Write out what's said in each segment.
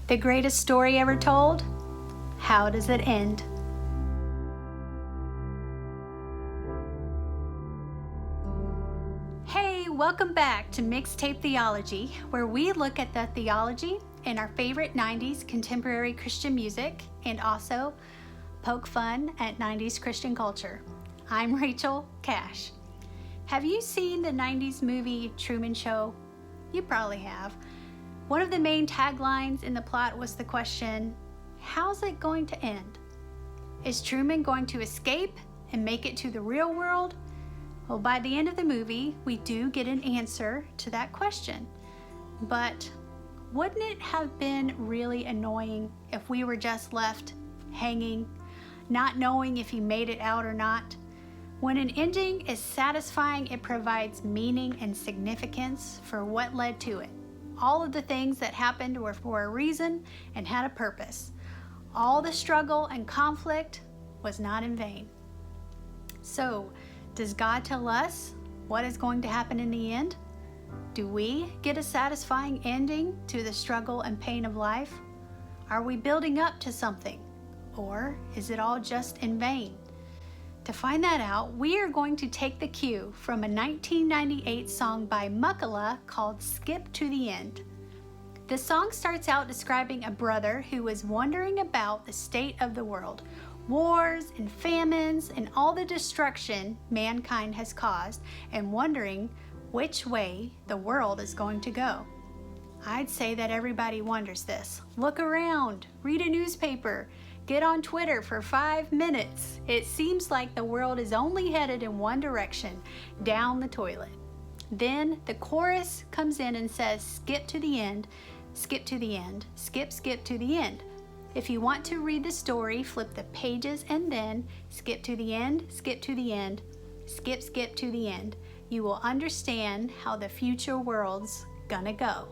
The greatest story ever told? How does it end? Hey, welcome back to Mixtape Theology, where we look at the theology in our favorite 90s contemporary Christian music and also poke fun at 90s Christian culture. I'm Rachel Cash. Have you seen the 90s movie Truman Show? You probably have. One of the main taglines in the plot was the question, how's it going to end? Is Truman going to escape and make it to the real world? Well, by the end of the movie, we do get an answer to that question. But wouldn't it have been really annoying if we were just left hanging, not knowing if he made it out or not? When an ending is satisfying, it provides meaning and significance for what led to it. All of the things that happened were for a reason and had a purpose. All the struggle and conflict was not in vain. So, does God tell us what is going to happen in the end? Do we get a satisfying ending to the struggle and pain of life? Are we building up to something? Or is it all just in vain? To find that out, we are going to take the cue from a 1998 song by Mukala called Skip to the End. The song starts out describing a brother who is wondering about the state of the world, wars and famines and all the destruction mankind has caused, and wondering which way the world is going to go. I'd say that everybody wonders this. Look around, read a newspaper, get on Twitter for 5 minutes. It seems like the world is only headed in one direction, down the toilet. Then the chorus comes in and says, skip to the end, skip to the end, skip to the end. If you want to read the story, flip the pages and then skip to the end, skip to the end, skip to the end. You will understand how the future world's gonna go.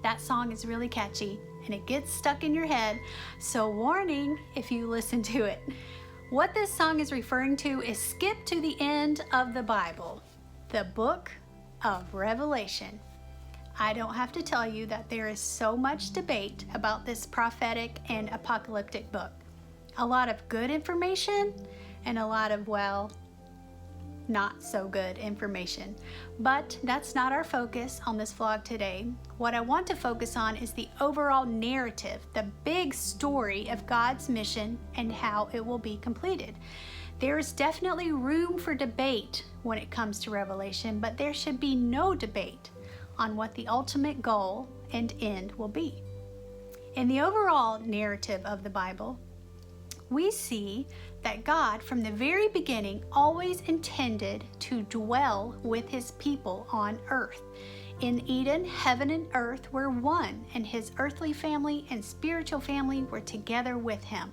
That song is really catchy and it gets stuck in your head, so warning if you listen to it. What this song is referring to is skip to the end of the Bible, the book of Revelation. I don't have to tell you that there is so much debate about this prophetic and apocalyptic book. A lot of good information and a lot of, well, not so good information. But that's not our focus on this vlog today. What I want to focus on is the overall narrative, the big story of God's mission and how it will be completed. There is definitely room for debate when it comes to Revelation, but there should be no debate on what the ultimate goal and end will be. In the overall narrative of the Bible, we see that God, from the very beginning, always intended to dwell with his people on earth. In Eden, heaven and earth were one, and his earthly family and spiritual family were together with him.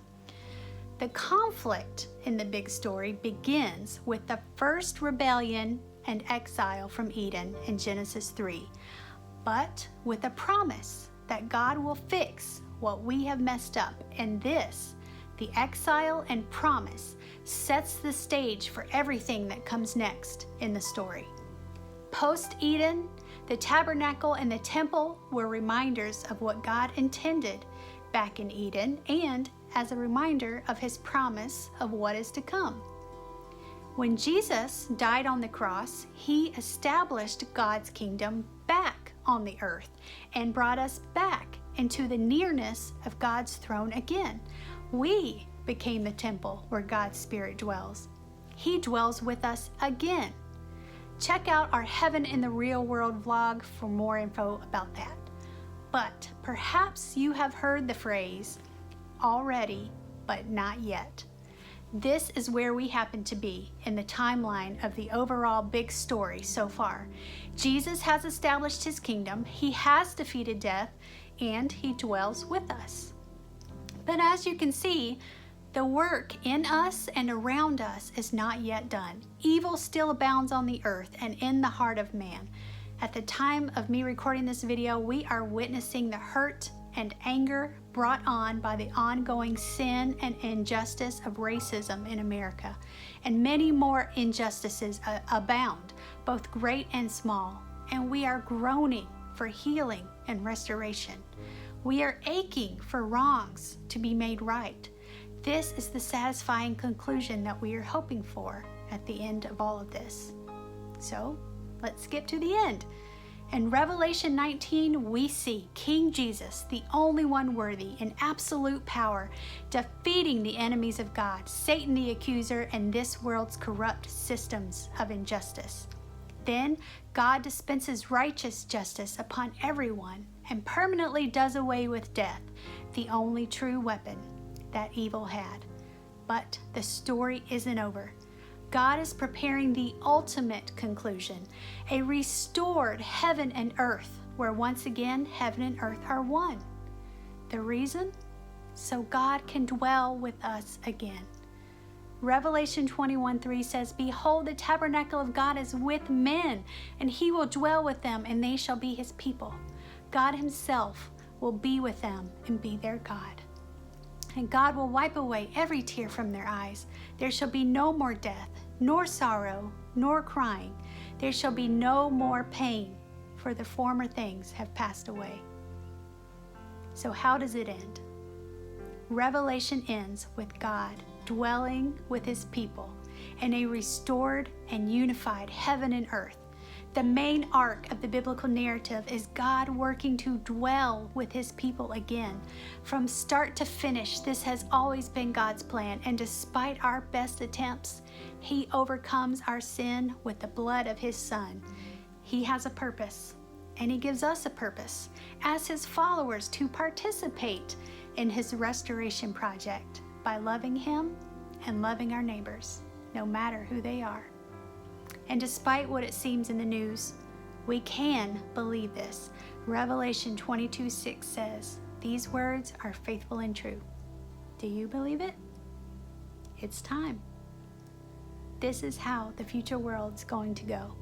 The conflict in the big story begins with the first rebellion and exile from Eden in Genesis 3, but with a promise that God will fix what we have messed up, and this, the exile and promise, sets the stage for everything that comes next in the story. Post-Eden, the tabernacle and the temple were reminders of what God intended back in Eden and as a reminder of his promise of what is to come. When Jesus died on the cross, he established God's kingdom back on the earth and brought us back into the nearness of God's throne again. We became the temple where God's Spirit dwells. He dwells with us again. Check out our Heaven in the Real World vlog for more info about that. But perhaps you have heard the phrase, already, but not yet. This is where we happen to be in the timeline of the overall big story so far. Jesus has established his kingdom, he has defeated death, and he dwells with us. But as you can see, the work in us and around us is not yet done. Evil still abounds on the earth and in the heart of man. At the time of me recording this video, we are witnessing the hurt and anger brought on by the ongoing sin and injustice of racism in America. And many more injustices abound, both great and small. And we are groaning for healing and restoration. We are aching for wrongs to be made right. This is the satisfying conclusion that we are hoping for at the end of all of this. So let's skip to the end. In Revelation 19, we see King Jesus, the only one worthy in absolute power, defeating the enemies of God, Satan the accuser, and this world's corrupt systems of injustice. Then God dispenses righteous justice upon everyone and permanently does away with death, the only true weapon that evil had. But the story isn't over. God is preparing the ultimate conclusion, a restored heaven and earth, where once again heaven and earth are one. The reason? So God can dwell with us again. Revelation 21:3 says, "Behold, the tabernacle of God is with men, and he will dwell with them, and they shall be his people. God himself will be with them and be their God. And God will wipe away every tear from their eyes. There shall be no more death, nor sorrow, nor crying. There shall be no more pain, for the former things have passed away." So how does it end? Revelation ends with God dwelling with his people in a restored and unified heaven and earth. The main arc of the biblical narrative is God working to dwell with his people again. From start to finish, this has always been God's plan, and despite our best attempts, he overcomes our sin with the blood of his Son. He has a purpose, and he gives us a purpose as his followers to participate in his restoration project by loving him and loving our neighbors, no matter who they are. And despite what it seems in the news, we can believe this. Revelation 22:6 says, "These words are faithful and true." Do you believe it? It's time. This is how the future world's going to go.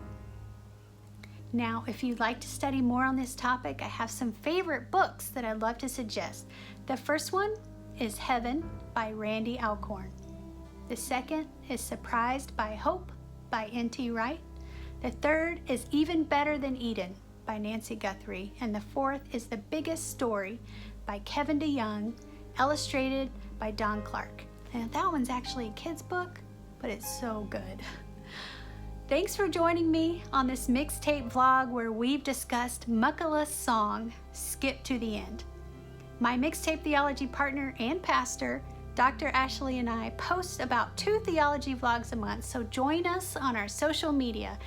Now, if you'd like to study more on this topic, I have some favorite books that I'd love to suggest. The first one is Heaven by Randy Alcorn. The second is Surprised by Hope by N.T. Wright. The third is Even Better Than Eden by Nancy Guthrie. And the fourth is The Biggest Story by Kevin DeYoung, illustrated by Don Clark. And that one's actually a kid's book, but it's so good. Thanks for joining me on this mixtape vlog where we've discussed Mukala's song, Skip to the End. My mixtape theology partner and pastor, Dr. Ashley, and I post about 2 theology vlogs a month, so join us on our social media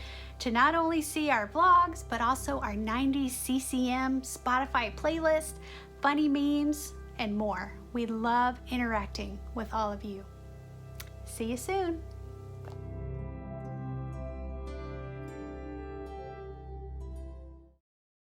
to not only see our vlogs, but also our 90s CCM, Spotify playlist, funny memes, and more. We love interacting with all of you. See you soon.